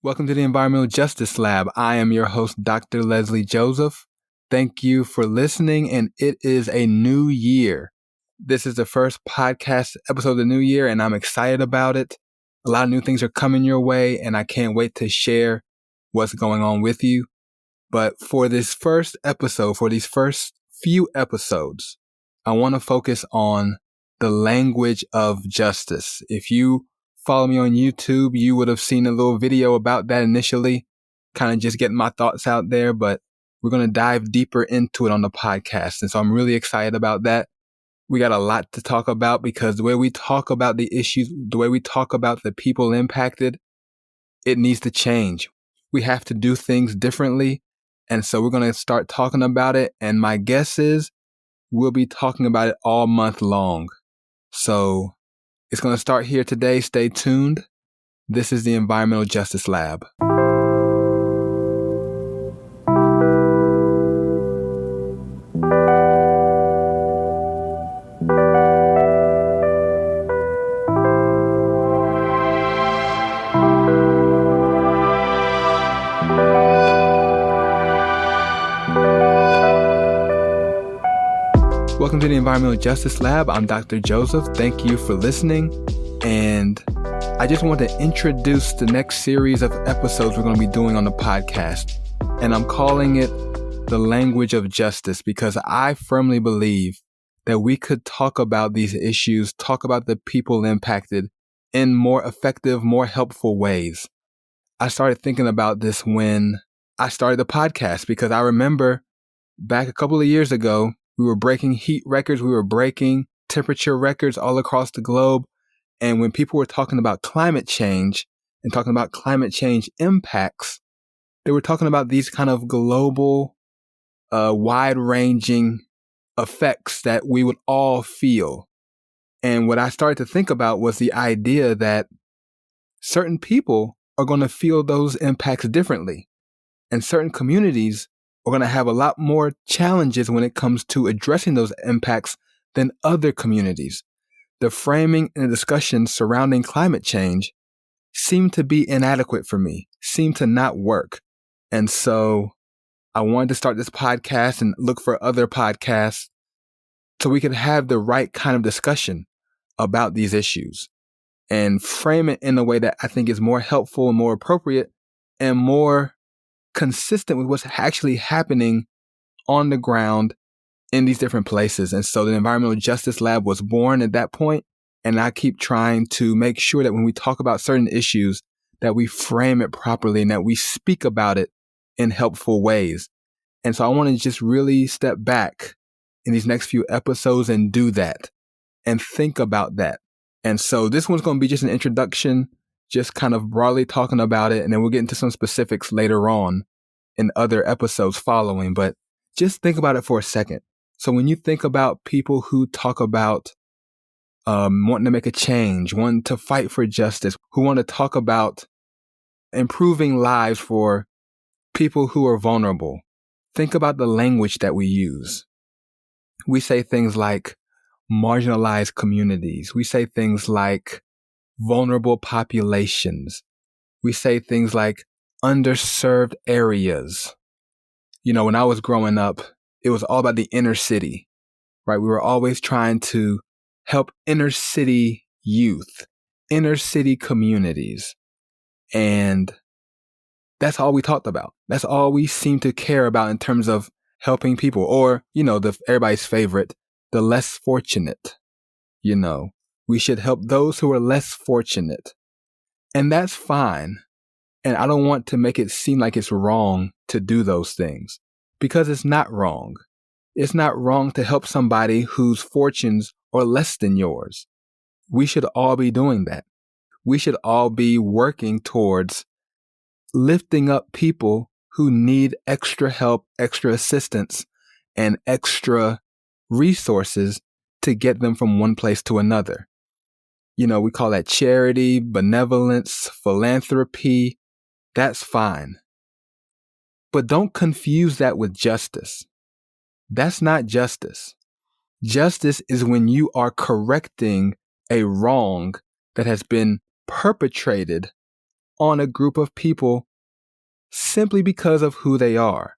Welcome to the Environmental Justice Lab. I am your host, Dr. Leslie Joseph. Thank you for listening, and it is a new year. This is the first podcast episode of the new year, and I'm excited about it. A lot of new things are coming your way, and I can't wait to share what's going on with you. But for this first episode, for these first few episodes, I want to focus on the language of justice. If you follow me on YouTube, you would have seen a little video about that initially, kind of just getting my thoughts out there, but we're going to dive deeper into it on the podcast. And so I'm really excited about that. We got a lot to talk about because the way we talk about the issues, the way we talk about the people impacted, it needs to change. We have to do things differently. And so we're going to start talking about it. And my guess is we'll be talking about it all month long. So it's going to start here today. Stay tuned. This is the Environmental Justice Lab. Welcome to the Environmental Justice Lab. I'm Dr. Joseph. Thank you for listening. And I just want to introduce the next series of episodes we're going to be doing on the podcast. And I'm calling it The Language of Justice because I firmly believe that we could talk about these issues, talk about the people impacted in more effective, more helpful ways. I started thinking about this when I started the podcast because I remember back a couple of years ago, we were breaking heat records. We were breaking temperature records all across the globe. And when people were talking about climate change and talking about climate change impacts, they were talking about these kind of global, wide-ranging effects that we would all feel. And what I started to think about was the idea that certain people are going to feel those impacts differently. And certain communities are going to have a lot more challenges when it comes to addressing those impacts than other communities. The framing and the discussion surrounding climate change seem to be inadequate for me, seem to not work. And so I wanted to start this podcast and look for other podcasts so we could have the right kind of discussion about these issues and frame it in a way that I think is more helpful and more appropriate and more consistent with what's actually happening on the ground in these different places. And so the Environmental Justice Lab was born at that point. And I keep trying to make sure that when we talk about certain issues, that we frame it properly and that we speak about it in helpful ways. And so I want to just really step back in these next few episodes and do that and think about that. And so this one's going to be just an introduction, just kind of broadly talking about it. And then we'll get into some specifics later on in other episodes following. But just think about it for a second. So when you think about people who talk about wanting to make a change, wanting to fight for justice, who want to talk about improving lives for people who are vulnerable, think about the language that we use. We say things like marginalized communities. We say things like vulnerable populations. We say things like underserved areas. You know, when I was growing up, it was all about the inner city, right? We were always trying to help inner city youth, inner city communities. And that's all we talked about. That's all we seem to care about in terms of helping people or, you know, everybody's favorite, the less fortunate. You know, we should help those who are less fortunate. And that's fine. And I don't want to make it seem like it's wrong to do those things because it's not wrong. It's not wrong to help somebody whose fortunes are less than yours. We should all be doing that. We should all be working towards lifting up people who need extra help, extra assistance, and extra resources to get them from one place to another. You know, we call that charity, benevolence, philanthropy. That's fine. But don't confuse that with justice. That's not justice. Justice is when you are correcting a wrong that has been perpetrated on a group of people simply because of who they are.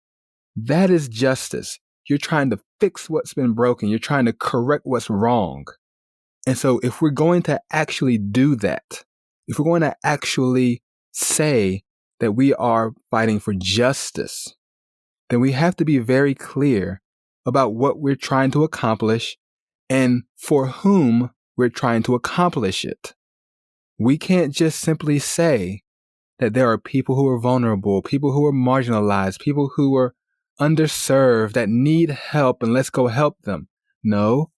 That is justice. You're trying to fix what's been broken. You're trying to correct what's wrong. And so if we're going to actually do that, if we're going to actually say that we are fighting for justice, then we have to be very clear about what we're trying to accomplish and for whom we're trying to accomplish it. We can't just simply say that there are people who are vulnerable, people who are marginalized, people who are underserved that need help, and let's go help them. No,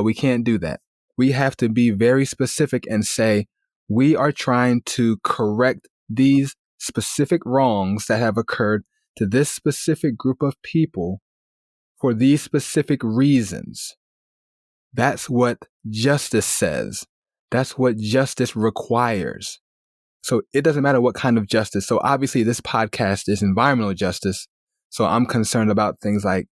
we can't do that. We have to be very specific and say, we are trying to correct these specific wrongs that have occurred to this specific group of people for these specific reasons. That's what justice says. That's what justice requires. So it doesn't matter what kind of justice. So obviously this podcast is environmental justice. So I'm concerned about things like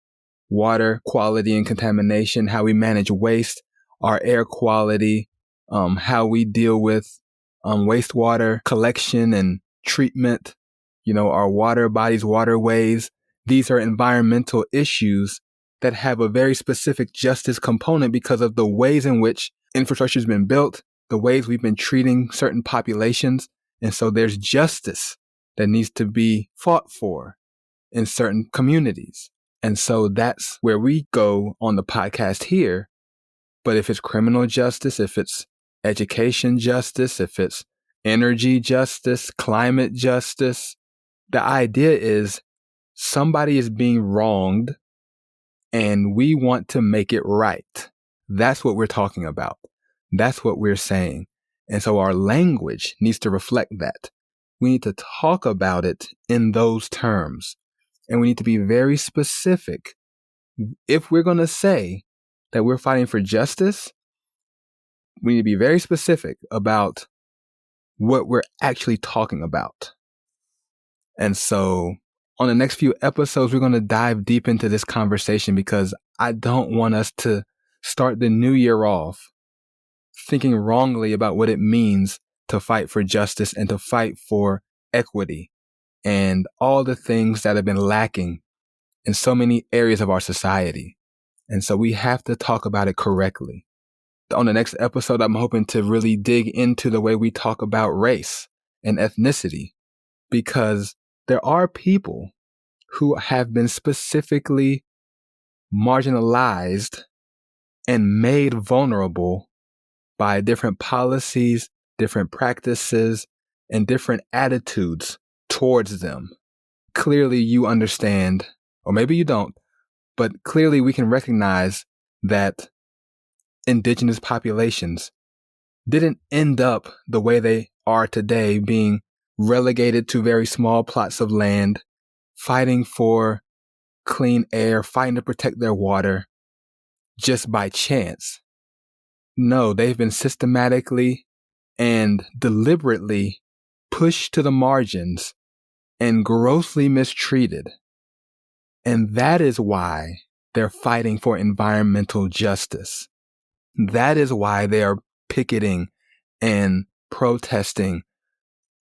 water quality and contamination, how we manage waste, our air quality, how we deal with wastewater collection and treatment, our water bodies, waterways. These are environmental issues that have a very specific justice component because of the ways in which infrastructure has been built, the ways we've been treating certain populations. And so there's justice that needs to be fought for in certain communities. And so that's where we go on the podcast here. But if it's criminal justice, if it's education justice, if it's energy justice, climate justice, the idea is somebody is being wronged and we want to make it right. That's what we're talking about. That's what we're saying. And so our language needs to reflect that. We need to talk about it in those terms. And we need to be very specific. If we're going to say that we're fighting for justice, we need to be very specific about what we're actually talking about. And so on the next few episodes, we're going to dive deep into this conversation because I don't want us to start the new year off thinking wrongly about what it means to fight for justice and to fight for equity and all the things that have been lacking in so many areas of our society. And so we have to talk about it correctly. On the next episode, I'm hoping to really dig into the way we talk about race and ethnicity, because there are people who have been specifically marginalized and made vulnerable by different policies, different practices, and different attitudes towards them. Clearly you understand, or maybe you don't, but clearly we can recognize that indigenous populations didn't end up the way they are today, being relegated to very small plots of land, fighting for clean air, fighting to protect their water just by chance. No, they've been systematically and deliberately pushed to the margins and grossly mistreated. And that is why they're fighting for environmental justice. That is why they are picketing and protesting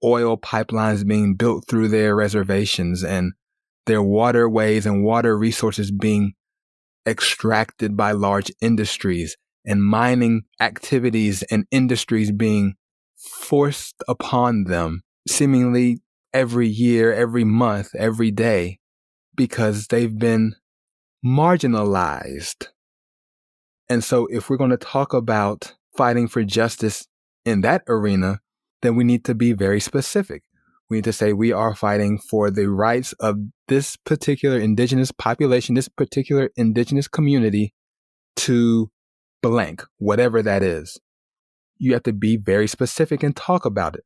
oil pipelines being built through their reservations and their waterways and water resources being extracted by large industries and mining activities and industries being forced upon them seemingly every year, every month, every day, because they've been marginalized. And so if we're going to talk about fighting for justice in that arena, then we need to be very specific. We need to say we are fighting for the rights of this particular indigenous population, this particular indigenous community to blank, whatever that is. You have to be very specific and talk about it.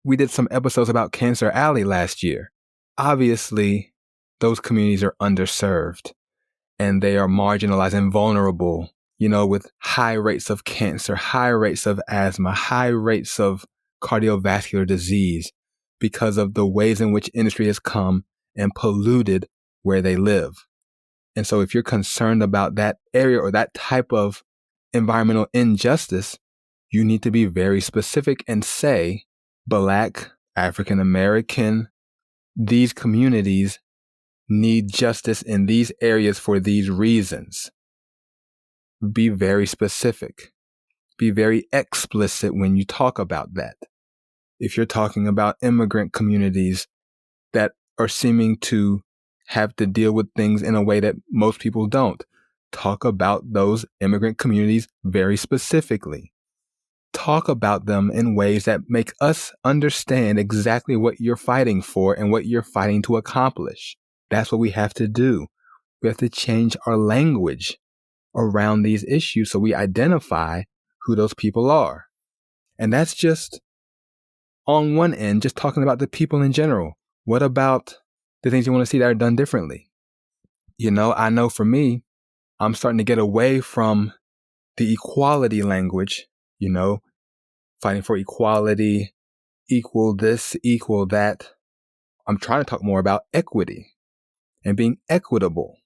We did some episodes about Cancer Alley last year. Obviously, those communities are underserved and they are marginalized and vulnerable, with high rates of cancer, high rates of asthma, high rates of cardiovascular disease because of the ways in which industry has come and polluted where they live. And so if you're concerned about that area or that type of environmental injustice, you need to be very specific and say Black, African American, these communities need justice in these areas for these reasons. Be very specific. Be very explicit when you talk about that. If you're talking about immigrant communities that are seeming to have to deal with things in a way that most people don't, talk about those immigrant communities very specifically. Talk about them in ways that make us understand exactly what you're fighting for and what you're fighting to accomplish. That's what we have to do. We have to change our language around these issues so we identify who those people are. And that's just on one end, just talking about the people in general. What about the things you want to see that are done differently? I know for me, I'm starting to get away from the equality language, fighting for equality, equal this, equal that. I'm trying to talk more about equity and being equitable.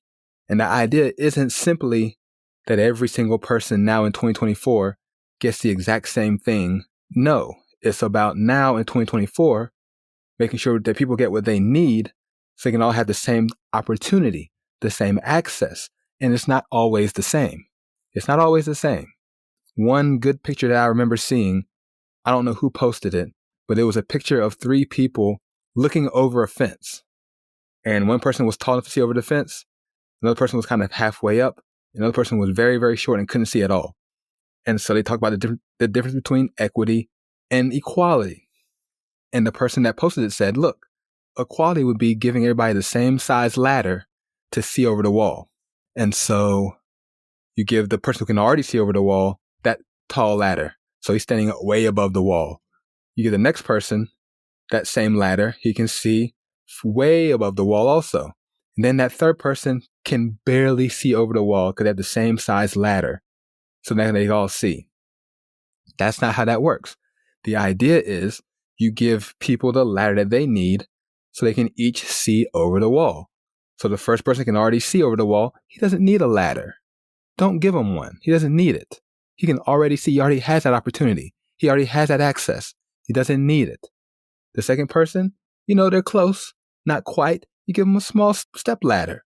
And the idea isn't simply that every single person now in 2024 gets the exact same thing. No, it's about now in 2024, making sure that people get what they need so they can all have the same opportunity, the same access. And it's not always the same. It's not always the same. One good picture that I remember seeing, I don't know who posted it, but it was a picture of 3 people looking over a fence. And one person was tall enough to see over the fence. Another person was kind of halfway up. Another person was very, very short and couldn't see at all. And so they talk about the difference between equity and equality. And the person that posted it said, look, equality would be giving everybody the same size ladder to see over the wall. And so you give the person who can already see over the wall that tall ladder. So he's standing way above the wall. You give the next person that same ladder. He can see way above the wall also. And then that third person can barely see over the wall because they have the same size ladder. So now they all see. That's not how that works. The idea is you give people the ladder that they need so they can each see over the wall. So the first person can already see over the wall. He doesn't need a ladder. Don't give him one. He doesn't need it. He can already see. He already has that opportunity. He already has that access. He doesn't need it. The second person, they're close. Not quite. You give them a small step ladder.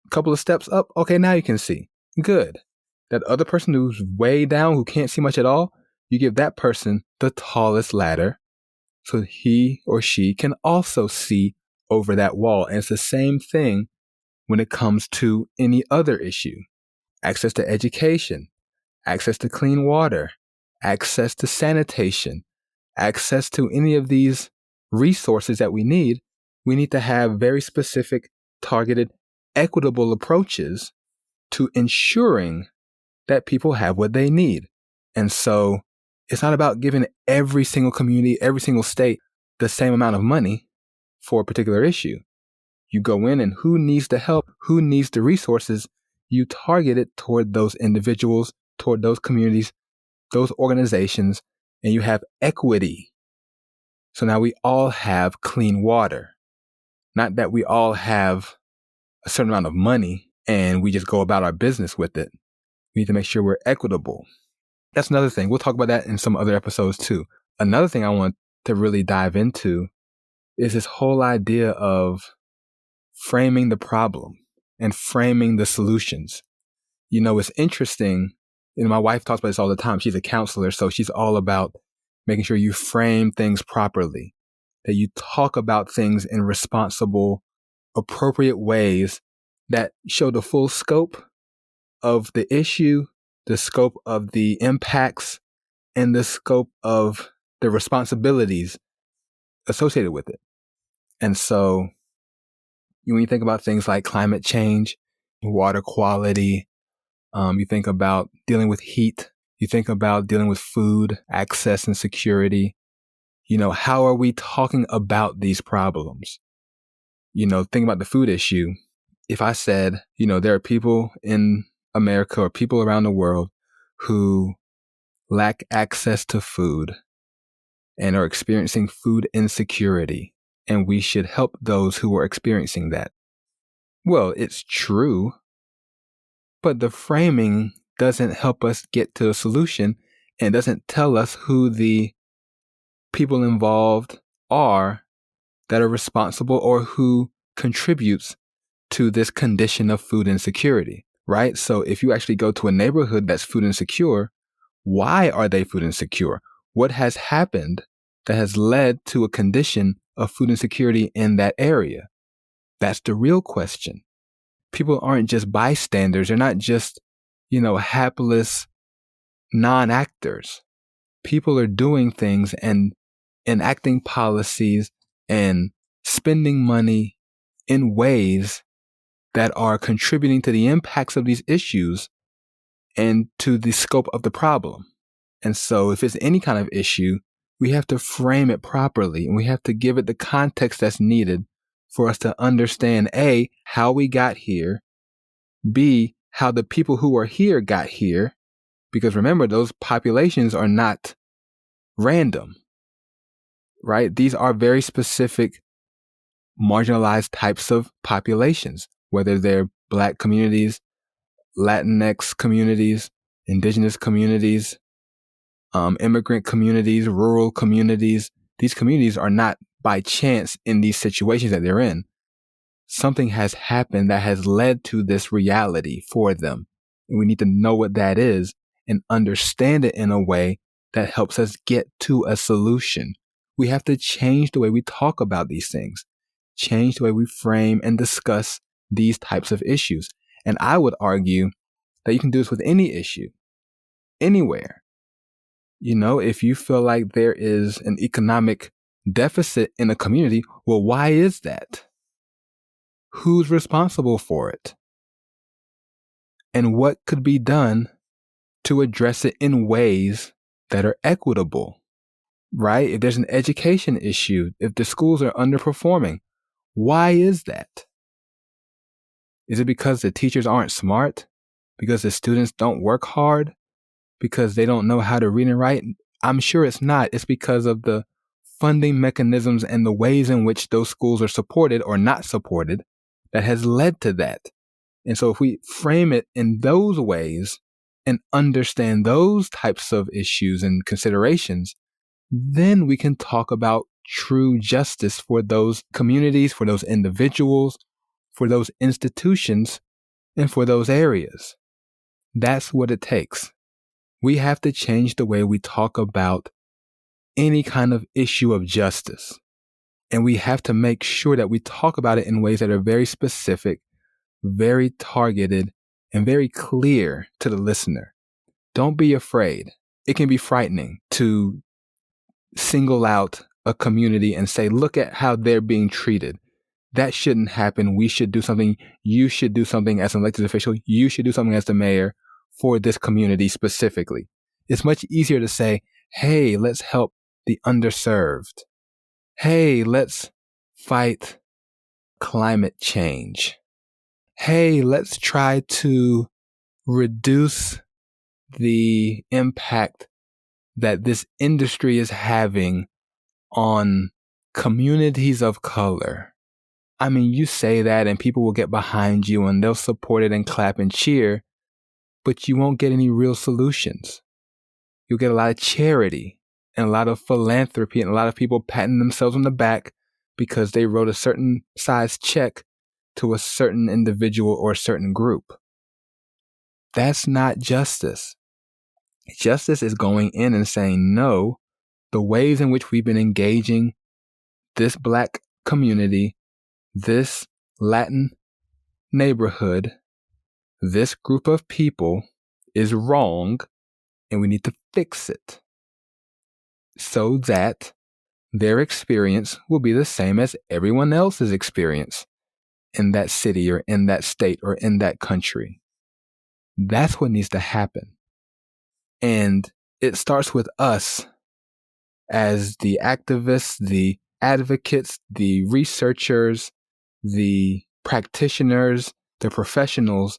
A couple of steps up. Okay, now you can see. Good. That other person who's way down, who can't see much at all, you give that person the tallest ladder so he or she can also see over that wall. And it's the same thing when it comes to any other issue. Access to education, access to clean water, access to sanitation, access to any of these resources that we need to have very specific, targeted, equitable approaches to ensuring that people have what they need. And so it's not about giving every single community, every single state the same amount of money for a particular issue. You go in and who needs the help, who needs the resources, you target it toward those individuals, toward those communities, those organizations, and you have equity. So now we all have clean water. Not that we all have a certain amount of money and we just go about our business with it. We need to make sure we're equitable. That's another thing. We'll talk about that in some other episodes too. Another thing I want to really dive into is this whole idea of framing the problem and framing the solutions. It's interesting. My wife talks about this all the time. She's a counselor, so she's all about making sure you frame things properly, that you talk about things in responsible, appropriate ways that show the full scope of the issue, the scope of the impacts, and the scope of the responsibilities associated with it. And so when you think about things like climate change, water quality, you think about dealing with heat, you think about dealing with food, access and security. How are we talking about these problems? Think about the food issue. If I said, there are people in America or people around the world who lack access to food and are experiencing food insecurity, and we should help those who are experiencing that. Well, it's true, but the framing doesn't help us get to a solution and doesn't tell us who the people involved are that are responsible or who contributes to this condition of food insecurity, right? So if you actually go to a neighborhood that's food insecure, why are they food insecure? What has happened that has led to a condition of food insecurity in that area? That's the real question. People aren't just bystanders. They're not just, hapless non-actors. People are doing things and enacting policies and spending money in ways that are contributing to the impacts of these issues and to the scope of the problem. And so if it's any kind of issue, we have to frame it properly and we have to give it the context that's needed for us to understand A, how we got here, B, how the people who are here got here, because remember, those populations are not random, right? These are very specific marginalized types of populations, whether they're Black communities, Latinx communities, indigenous communities, immigrant communities, rural communities. These communities are not by chance in these situations that they're in. Something has happened that has led to this reality for them. And we need to know what that is and understand it in a way that helps us get to a solution. We have to change the way we talk about these things, change the way we frame and discuss these types of issues. And I would argue that you can do this with any issue, anywhere. If you feel like there is an economic deficit in a community, well, why is that? Who's responsible for it? And what could be done to address it in ways that are equitable, right? If there's an education issue, if the schools are underperforming, why is that? Is it because the teachers aren't smart? Because the students don't work hard? Because they don't know how to read and write? I'm sure it's not. It's because of the funding mechanisms and the ways in which those schools are supported or not supported that has led to that. And so if we frame it in those ways and understand those types of issues and considerations, then we can talk about true justice for those communities, for those individuals, for those institutions, and for those areas. That's what it takes. We have to change the way we talk about any kind of issue of justice. And we have to make sure that we talk about it in ways that are very specific, very targeted, and very clear to the listener. Don't be afraid. It can be frightening to single out a community and say, look at how they're being treated. That shouldn't happen. We should do something. You should do something as an elected official. You should do something as the mayor for this community specifically. It's much easier to say, hey, let's help the underserved. Hey, let's fight climate change. Hey, let's try to reduce the impact that this industry is having on communities of color. I mean, you say that and people will get behind you and they'll support it and clap and cheer, but you won't get any real solutions. You'll get a lot of charity and a lot of philanthropy and a lot of people patting themselves on the back because they wrote a certain size check to a certain individual or a certain group. That's not justice. Justice is going in and saying, no, the ways in which we've been engaging this Black community, this Latin neighborhood, this group of people is wrong, and we need to fix it so that their experience will be the same as everyone else's experience in that city or in that state or in that country. That's what needs to happen. And it starts with us as the activists, the advocates, the researchers, the practitioners, the professionals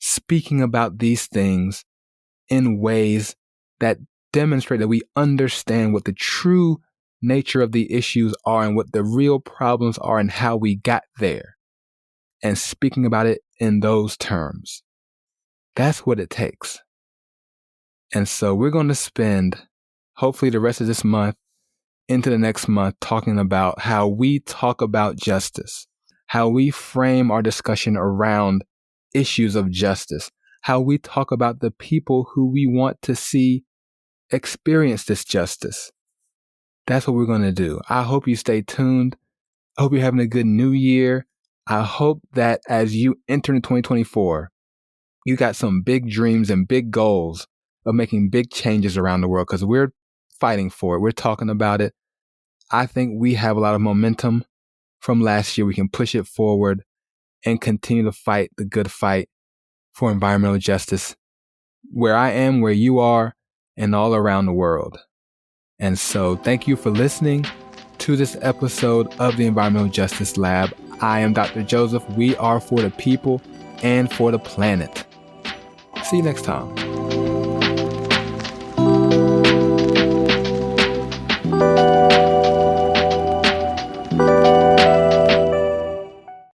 speaking about these things in ways that demonstrate that we understand what the true nature of the issues are and what the real problems are and how we got there, and speaking about it in those terms. That's what it takes. And so we're going to spend, hopefully, the rest of this month into the next month talking about how we talk about justice, how we frame our discussion around issues of justice, how we talk about the people who we want to see experience this justice. That's what we're going to do. I hope you stay tuned. I hope you're having a good new year. I hope that as you enter into 2024, you got some big dreams and big goals of making big changes around the world, because we're fighting for it. We're talking about it. I think we have a lot of momentum from last year. We can push it forward and continue to fight the good fight for environmental justice where I am, where you are, and all around the world. And so thank you for listening to this episode of the Environmental Justice Lab. I am Dr. Joseph. We are for the people and for the planet. See you next time.